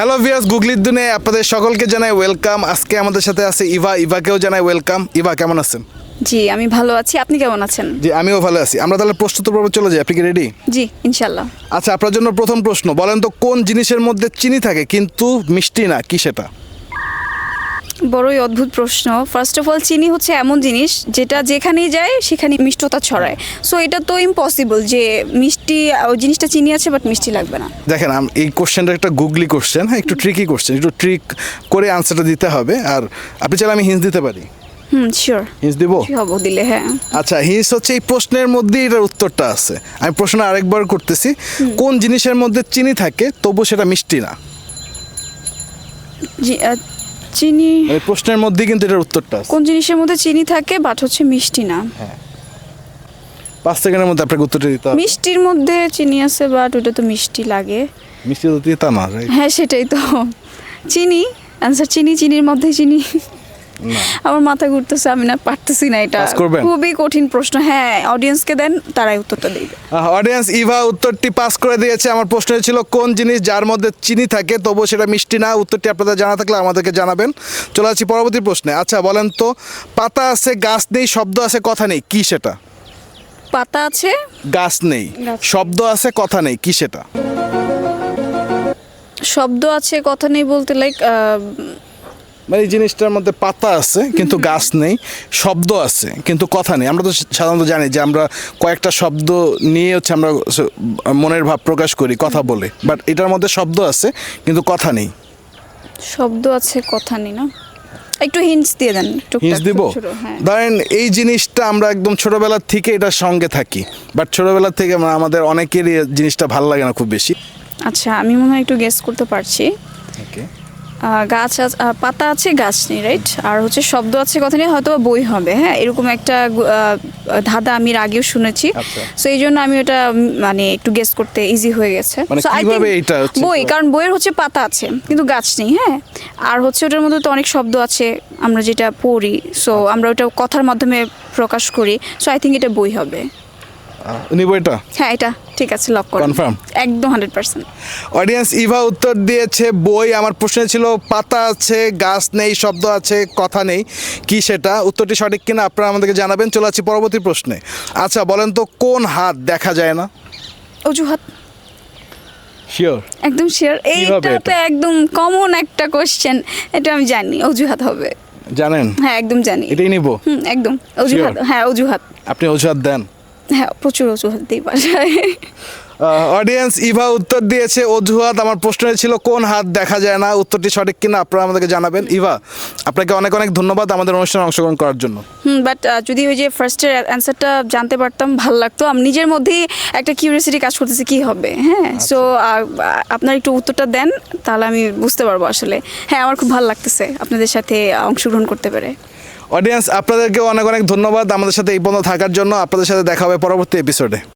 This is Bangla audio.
হ্যালো ভিউয়ার্স, গুগলির দুনিয়ায় আপনাদের সকলকে জানাই ওয়েলকাম। আজকে আমাদের সাথে আছে ইভাকেও জানাই ওয়েলকাম। ইভা, কেমন আছেন? জি, আমি ভালো আছি। আপনি কেমন আছেন? জি, আমিও ভালো আছি। আমরা তাহলে প্রশ্নোত্তর পর্বে চলে যাই। আপনি কি রেডি? জি, ইনশাল্লাহ। আচ্ছা, আপনার জন্য প্রথম প্রশ্ন, বলেন তো কোন জিনিসের মধ্যে চিনি থাকে কিন্তু মিষ্টি না, কি সেটা? বড়ই অদ্ভুত প্রশ্ন। ফার্স্ট অফ অল, চিনি হচ্ছে এমন জিনিস যেটা যেখানেই যায় সেখানে মিষ্টতা ছড়ায়। সো এটা তো ইম্পসিবল যে মিষ্টি ওই জিনিসটা চিনি আছে বাট মিষ্টি লাগবে না। দেখেন, এই কোশ্চেনটা একটা গুগলি কোশ্চেন, হ্যাঁ, একটু ট্রিকি কোশ্চেন, একটু ট্রিক করে আনসারটা দিতে হবে। আর আপনি চাইলে আমি হিন্স দিতে পারি। শিওর। হিন্স দিব? কি হবো দিলে? হ্যাঁ। আচ্ছা, হিন্স হচ্ছে এই প্রশ্নের মধ্যেই এটার উত্তরটা আছে। আমি প্রশ্ন আরেকবার করতেছি, কোন জিনিসের মধ্যে চিনি থাকে তবু সেটা মিষ্টি না? চিনি। এই প্রশ্নের মধ্যেই কিন্তু এটার উত্তরটা আছে। কোন জিনিসের মধ্যে চিনি থাকে বাট হচ্ছে মিষ্টি না? 5 সেকেন্ডের মধ্যে আপনাকে উত্তরটা দিতে হবে। মিষ্টির মধ্যে চিনি আছে বাট ওটা তো মিষ্টি লাগে। মিষ্টি তো তিতা না, রাইট? হ্যাঁ, সেটাই তো। চিনি। অ্যান্সার চিনি। চিনির মধ্যে চিনি। না। আমার মাথা ঘুরতেছে, আমি না পারতেছি না। এটা পাস করবেন? খুবই কঠিন প্রশ্ন। হ্যাঁ, অডিয়েন্সকে দেন, তারাই উত্তরটা দিবে। অডিয়েন্স, ইভা উত্তরটি পাস করে দিয়েছে। আমার প্রশ্ন ছিল কোন জিনিস যার মধ্যে চিনি থাকে তবু সেটা মিষ্টি না। উত্তরটি আপনাদের জানা থাকলে আমাদেরকে জানাবেন। চলে আসছি পরবর্তী প্রশ্নে। আচ্ছা, বলেন তো পাতা আছে গাছ নেই, শব্দ আছে কথা নেই, কি সেটা? পাতা আছে, গাছ নেই, গাছ নেই। শব্দ আছে কথা নেই, কি সেটা? শব্দ আছে, কথা নেই বলতে লাইক মানে এই জিনিসটার মধ্যে পাতা আছে কিন্তু গাছ নেই, শব্দ আছে কিন্তু কথা নেই। আমরা তো সাধারণত জানি যে আমরা কয়েকটা শব্দ নিয়ে হচ্ছে আমরা মনের ভাব প্রকাশ করি কথা বলে, বাট এটার মধ্যে শব্দ আছে কিন্তু কথা নেই। শব্দ আছে, কথা নেই না? একটু হিন্টস দিয়ে দেন। হিন্স দিব? হ্যাঁ। ধরেন এই জিনিসটা আমরা একদম ছোটবেলার থেকে এটার সঙ্গে থাকি, বাট ছোটবেলা থেকে আমাদের অনেকেরই জিনিসটা ভালো লাগে না খুব বেশি। আচ্ছা, আমি মনে হয় একটু গেস করতে পারছি। ওকে। গাছ পাতা আছে, গাছ নেই, রাইট? আর হচ্ছে শব্দ আছে, কথা নেই, হয়তো বই হবে। হ্যাঁ, এরকম একটা ধাঁধা আমি এর আগেও শুনেছি। আচ্ছা। সো এই জন্য আমি ওটা মানে একটু গেস করতে ইজি হয়ে গেছে। মানে So, I কিভাবে think এটা হচ্ছে? বই, কারণ বইয়ের হচ্ছে পাতা আছে কিন্তু গাছ নেই। হ্যাঁ, আর হচ্ছে ওটার মধ্যে তো অনেক শব্দ আছে আমরা যেটা পড়ি। সো আমরা ওটা কথার মাধ্যমে প্রকাশ করি। সো আই থিঙ্ক এটা বই হবে। নিব এটা? হ্যাঁ, এটা ঠিক আছে, লক করুন। Confirm? একদম 100%। অডিয়েন্স, ইভা উত্তর দিয়েছে বই। আমার প্রশ্ন ছিল পাতা আছে গাছ নেই, শব্দ আছে কথা নেই, কি সেটা? উত্তরটি সঠিক কিনা আপনারা আমাদেরকে জানাবেন। চলে যাচ্ছি পরবর্তী প্রশ্নে। আচ্ছা, বলেন তো কোন হাত দেখা যায় না? অজুহাত। শিওর? একদম শিওর। কিভাবে এইটা তো এটা? একদম কমন একটা কোশ্চেন। এটা আমি জানি, অজুহাত হবে। জানেন? হ্যাঁ, একদম জানি। এটাই নিব? একদম অজুহাত। Sure? হ্যাঁ, অজুহাত। আপনি অজুহাত দেন? হ্যাঁ, প্রচুর অজুহাত দিই বাসায়। অডিয়েন্স, ইভা উত্তর দিয়েছে অজুহাত। আমার প্রশ্ন ছিল কোন হাত দেখা যায় না। উত্তরটি সঠিক কিনা আপনারা আমাদেরকে জানাবেন। ইভা, আপনাকে অনেক অনেক ধন্যবাদ আমাদের অনুষ্ঠানে অংশগ্রহণ করার জন্য। বাট যদি ওই যে ফার্স্টের অ্যান্সারটা জানতে পারতাম ভালো লাগতো। আমি নিজের মধ্যেই একটা কিউরিয়াসিটি কাজ করতেছে কি হবে। হ্যাঁ, সো আপনার একটু উত্তরটা দেন, তাহলে আমি বুঝতে পারবো আসলে। হ্যাঁ, আমার খুব ভালো লাগতেছে আপনাদের সাথে অংশগ্রহণ করতে পেরে। অডিয়েন্স, আপনাদেরকেও অনেক অনেক ধন্যবাদ আমাদের সাথে এই পর্যন্ত থাকার জন্য। আপনাদের সাথে দেখা হবে পরবর্তী এপিসোডে।